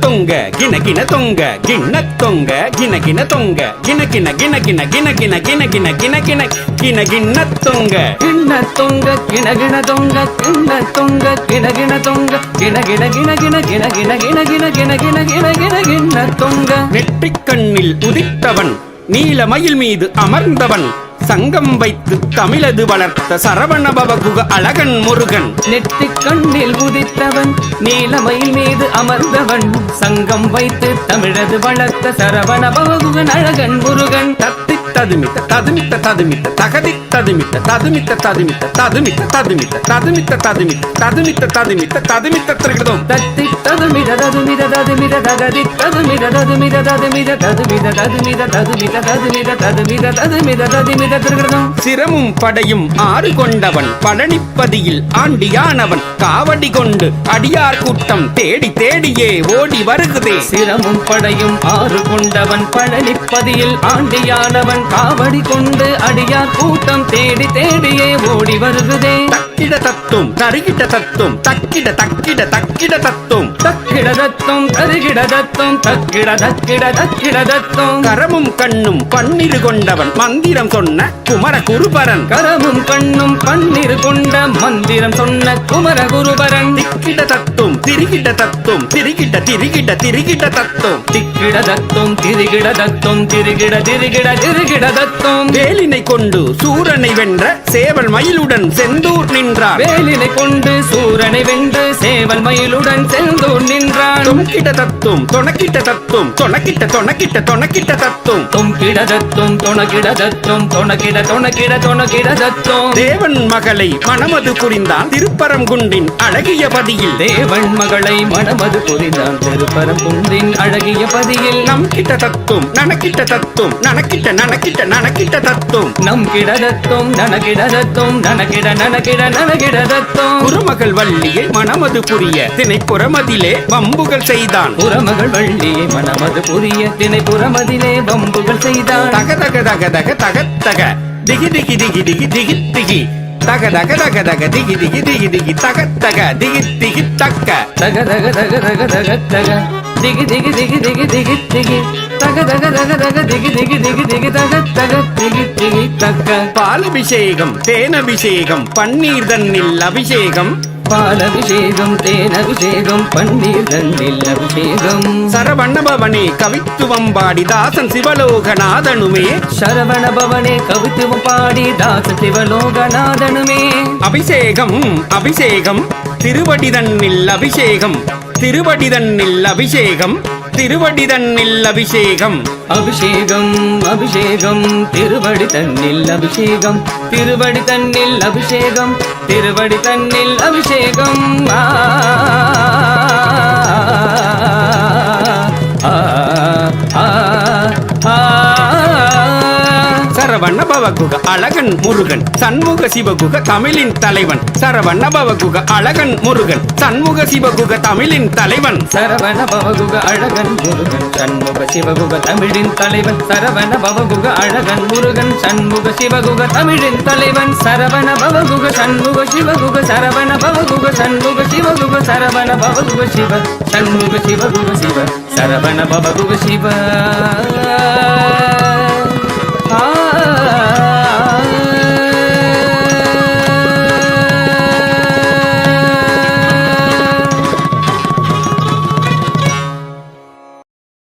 தொங்க கின கின தொங்க கிண்ண தொங்க கின கின தொங்க கின கின கின கின கின கின கின கின கின கின கின கிண்ண தொங்க கிண்ண தொங்க கிண கிண தொங்க கிண்ண தொங்க கிண கிண தொங்க கிண கிண கிண கிண கிண கிண கிண கிண கிண கிண கிண கிண கிண்ண தொங்க நெற்றிக் கண்ணில் உதித்தவன் நீலமயில் மீது அமர்ந்தவன் சங்கம் வைத்து தமிழது வளர்த்த சரவணபவ குக அழகன் முருகன் நெற்றிக் கண்ணில் உதித்தவன் நீலமயில் மீது அமர்ந்தவன் சங்கம் வைத்து தமிழது வளர்த்த சரவண பவகுகன் அழகன் முருகன் தத்தி ததுமித்த ததுமித்த ததுமித்த தகதி ததுமித்த ததுமித்த ததுமித்த ததுமித்த ததுமித்த ததுமித்த ததுமித்த ததுமித்த ததுமித்த ததுமித்த திருகிடும் தத்தி ததுமித ததுமித ததுமித தகதி ததுமித ததுமித ததுமித ததுமித ததுமித ததுமித ததுமித ததுமித ததுமித ததுமித திருகிடும் சிரமும் படையும் ஆறு கொண்டவன் பழனிப்பதியில் ஆண்டியானவன் காவடி கொண்டு அடியார் கூட்டம் தேடி தேடியே ஓடி வருகுதே சிரமும் படையும் ஆறு கொண்டவன் பழனிப்பதியில் ஆண்டியானவன் காவடி கொண்டு அடியார் கூட்டம் தேடி தேடியே ஓடி வருகுதே தக்கிட தத்தும் தருகிட தத்தும் தக்கிட தக்கிட தக்கிட தத்தும் தக்கிட தத்தும் தருகிட தத்தும் தக்கிட தக்கிட தக்கிட தத்தும் கரமும் கண்ணும் பன்னிரு கொண்டவன் மந்திரம் சொன்ன குமர குருபரன் கரமும் கண்ணும் பன்னிரு கொண்ட மந்திரம் சொன்ன குமர குருபரன் திக்கிட தத்தும் திரிகிட தத்தும் திரிகிட திரிகிட திரிகிட தத்தும் திக்கிட தத்தும் திரிகிட தத்தும் திரிகிட திரிகிட திரிகிட தத்தும் வேலினை கொண்டு சூரனை வென்ற சேவல் மயிலுடன் செந்தூர் நின்றார் வேலினை கொண்டு சூரனை வென்று சேவல் மயிலுடன் செந்தூர் நின்றான் தொங்கிட தத்தும் தொணக்கிட்ட தத்தும் தொணக்கிட்ட தொணக்கிட்ட தொணக்கிட்ட தத்தும் தொங்கிட தத்தும் தொணகிட தத்தும் தொணகிட தொணகிட தொணகிட தத்தும் தேவன் மகளை மணமது புரிந்தான் திருப்பரங்குன்றின் அழகிய பதியில் தேவன் மகளை மணமது புரிந்தான் திருப்பரங்குன்றின் அழகிய பதியில் நம் கிட்ட தத்தும் நனக்கிட்ட தத்தும் நனக்கிட்ட நனக்கிட்ட நனக்கிட்ட தத்தும் நம் கிடதத்தும் நனகிடதத்தும் நனகிட நனகிட நனகிடதத்தும் குருமகள் வள்ளியை மணமது புரிய திணைப்புறமதிலே வம்புகள் செய்தான் புறமகள் வள்ளியை மணமது புரிய திணைப்புறமதிலே வம்புகள் செய்தான் தக தக தக தக தக தக திகி திகி திகி திகி திகி திகி தக தக தக தக திகி திகி திகி திகி தக தக திகி திகி தக்க தக தக தக தக தக தக திகி திகி திகி திகி திகி திகி தக தக தக தக திகி திகி திகி திகி தக தக திகி திகி தக்க பாலபிஷேகம் தேனபிஷேகம் பன்னீர் தன்னில் அபிஷேகம் பாலபிஷேகம் தேனபிஷேகம் பன்னீர் தன்னில் அபிஷேகம் சரவணபவனே கவித்துவம் பாடி தாசன் சிவலோகநாதனுமே சரவண பவனே கவித்துவம் பாடி தாச சிவலோகநாதனுமே அபிஷேகம் அபிஷேகம் திருவடி தன்னில் அபிஷேகம் திருவடி தன்னில் அபிஷேகம் திருவடி தன்னில் அபிஷேகம் அபிஷேகம் அபிஷேகம் திருவடி தன்னில் அபிஷேகம் திருவடி தன்னில் அபிஷேகம் திருவடி தன்னில் அபிஷேகம் ஆ ஆ ஆ சரவண பவகுக அழகன் முருகன் சண்முக சிவகுக தமிழின் தலைவன் சரவண பவகுக அழகன் முருகன் சண்முக சிவகுக தமிழின் தலைவன் சரவண பவகுக அழகன் முருகன் சண்முக சிவகுக தமிழின் தலைவன் சரவண பவகுக அழகன் முருகன் சண்முக சிவகுக தமிழின் தலைவன் சரவண பவகுக சண்முக சிவகுக சரவண பவகுக சண்முக சிவகுக சரவண பவகுக சிவ சண்முக சிவகுக சிவ சரவண பவகுக சிவ